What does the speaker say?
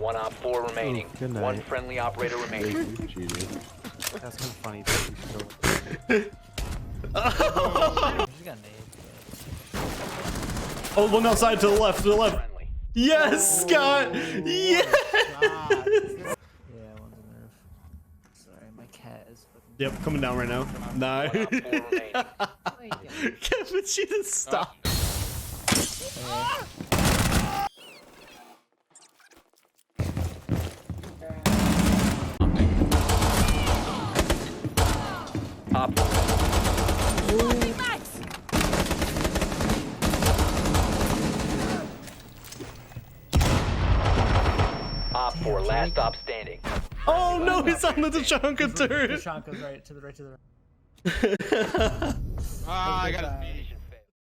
One op 4 remaining. Good night. One friendly operator remaining. That's kind of funny. Oh, one outside to the left, to the left. Friendly. Yes, Scott! Yes! Yeah, one's a nerf. Sorry, my cat is fucking. Yep, coming down right now. Nice. One op 4 remaining. Kevin, she didn't stop. Op Op 4, last stop standing. Oh no, he's on the Tachanka turret. Tashanka's right to the right. Ah, I got his beat.